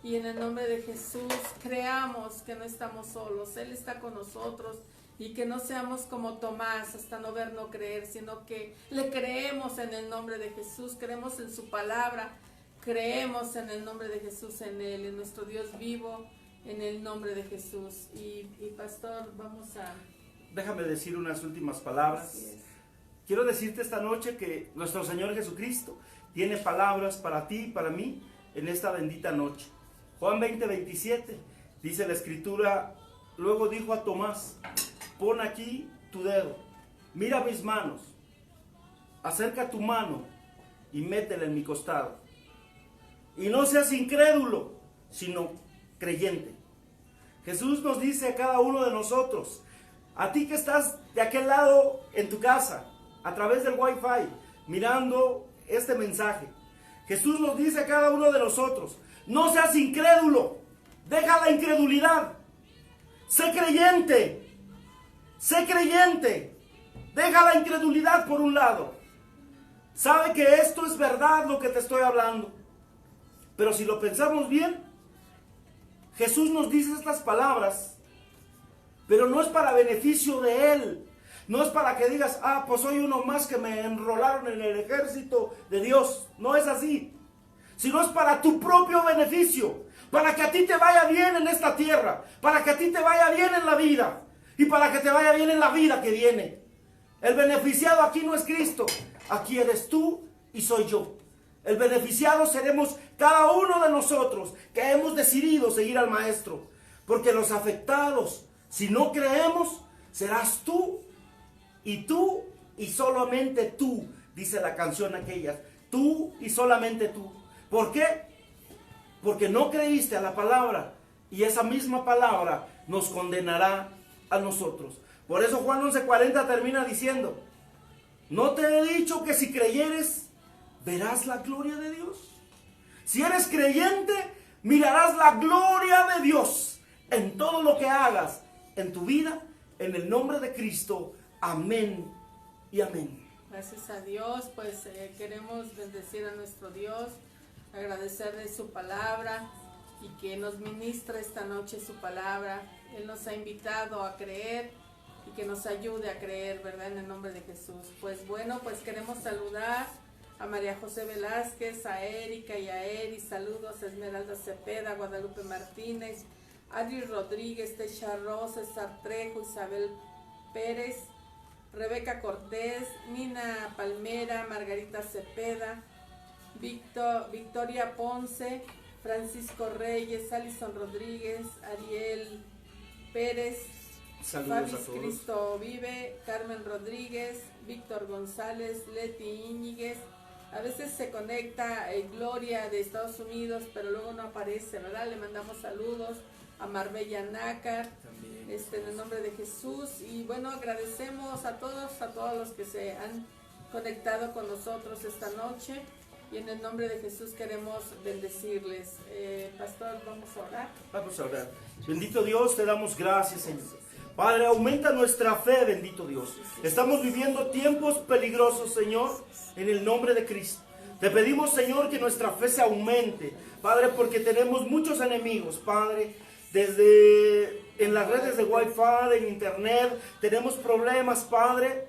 A: y en el nombre de Jesús creamos que no estamos solos, Él está con nosotros, y que no seamos como Tomás, hasta no ver, no creer, sino que le creemos en el nombre de Jesús, creemos en su palabra, creemos en el nombre de Jesús, en Él, en nuestro Dios vivo, en el nombre de Jesús. Y pastor, vamos a...
B: Déjame decir unas últimas palabras. Quiero decirte esta noche que nuestro Señor Jesucristo tiene palabras para ti y para mí en esta bendita noche. Juan 20:27 dice la Escritura, luego dijo a Tomás, pon aquí tu dedo, mira mis manos, acerca tu mano y métela en mi costado. Y no seas incrédulo, sino creyente. Jesús nos dice a cada uno de nosotros, a ti que estás de aquel lado en tu casa, a través del Wi-Fi, mirando este mensaje, Jesús nos dice a cada uno de nosotros, no seas incrédulo, deja la incredulidad, sé creyente, deja la incredulidad por un lado. Sabe que esto es verdad lo que te estoy hablando, pero si lo pensamos bien, Jesús nos dice estas palabras, pero no es para beneficio de Él. No es para que digas, pues soy uno más que me enrolaron en el ejército de Dios. No es así. Sino es para tu propio beneficio. Para que a ti te vaya bien en esta tierra. Para que a ti te vaya bien en la vida. Y para que te vaya bien en la vida que viene. El beneficiado aquí no es Cristo. Aquí eres tú y soy yo. El beneficiado seremos cada uno de nosotros que hemos decidido seguir al Maestro. Porque los afectados, si no creemos, serás tú y solamente tú, dice la canción aquella. Tú y solamente tú. ¿Por qué? Porque no creíste a la palabra y esa misma palabra nos condenará a nosotros. Por eso Juan 11:40 termina diciendo, ¿no te he dicho que si creyeres, verás la gloria de Dios? Si eres creyente, mirarás la gloria de Dios en todo lo que hagas en tu vida, en el nombre de Cristo. Amén y amén.
A: Gracias a Dios, pues queremos bendecir a nuestro Dios, agradecerle su palabra y que nos ministre esta noche su palabra. Él nos ha invitado a creer y que nos ayude a creer, ¿verdad? En el nombre de Jesús. Pues bueno, pues queremos saludar a María José Velázquez, a Erika y a Eri. Saludos a Esmeralda Cepeda, Guadalupe Martínez, Adri Rodríguez, Techa Rosa, César Trejo, Isabel Pérez, Rebeca Cortés, Nina Palmera, Margarita Cepeda, Victoria Ponce, Francisco Reyes, Alison Rodríguez, Ariel Pérez, Fabis Cristo Vive, Carmen Rodríguez, Víctor González, Leti Íñiguez. A veces se conecta Gloria de Estados Unidos, pero luego no aparece, ¿verdad? Le mandamos saludos a Marbella Nácar, en el nombre de Jesús. Y bueno, agradecemos a todos los que se han conectado con nosotros esta noche. Y en el nombre de Jesús queremos bendecirles. Pastor, vamos a orar.
B: Vamos a orar. Bendito Dios, te damos gracias, Señor. Padre, aumenta nuestra fe, bendito Dios. Estamos viviendo tiempos peligrosos, Señor, en el nombre de Cristo. Te pedimos, Señor, que nuestra fe se aumente, Padre, porque tenemos muchos enemigos, Padre. Desde en las redes de Wi-Fi, en internet, tenemos problemas, Padre,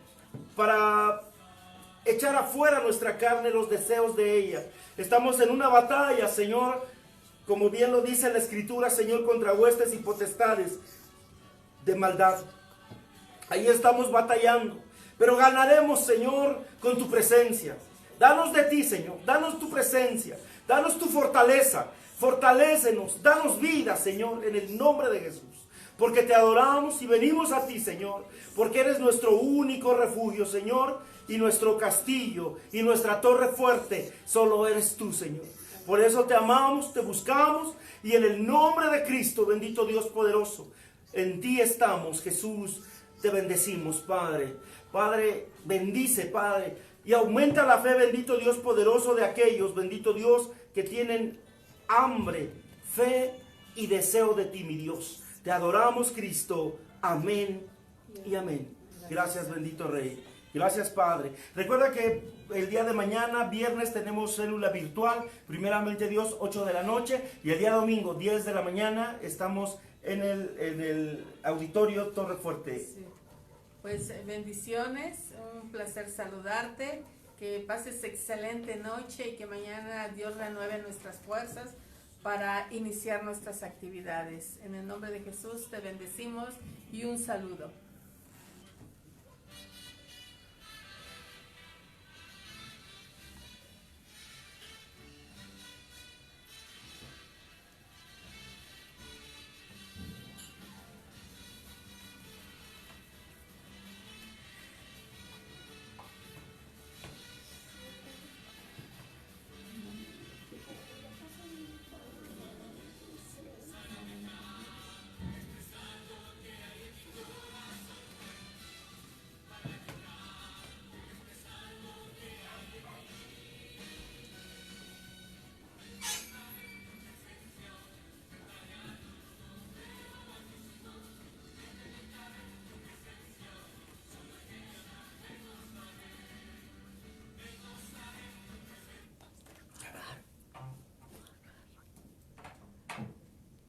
B: para echar afuera nuestra carne, los deseos de ella. Estamos en una batalla, Señor, como bien lo dice la Escritura, Señor, contra huestes y potestades de maldad. Ahí estamos batallando, pero ganaremos, Señor, con tu presencia. Danos de ti, Señor, danos tu presencia, danos tu fortaleza. Fortalécenos, danos vida, Señor, en el nombre de Jesús. Porque te adoramos y venimos a ti, Señor. Porque eres nuestro único refugio, Señor, y nuestro castillo y nuestra torre fuerte. Solo eres tú, Señor. Por eso te amamos, te buscamos y en el nombre de Cristo, bendito Dios poderoso, en ti estamos, Jesús. Te bendecimos, Padre. Padre, bendice, Padre, y aumenta la fe, bendito Dios poderoso, de aquellos, bendito Dios, que tienen hambre, fe y deseo de ti, mi Dios. Te adoramos, Cristo. Amén y amén. Gracias, bendito Rey. Gracias, Padre. Recuerda que el día de mañana, viernes, tenemos célula virtual. Primeramente Dios, 8 de la noche. Y el día domingo, 10 de la mañana, estamos en el auditorio Torre Fuerte.
A: Sí. Pues bendiciones, un placer saludarte. Que pases excelente noche y que mañana Dios renueve nuestras fuerzas para iniciar nuestras actividades. En el nombre de Jesús te bendecimos y un saludo.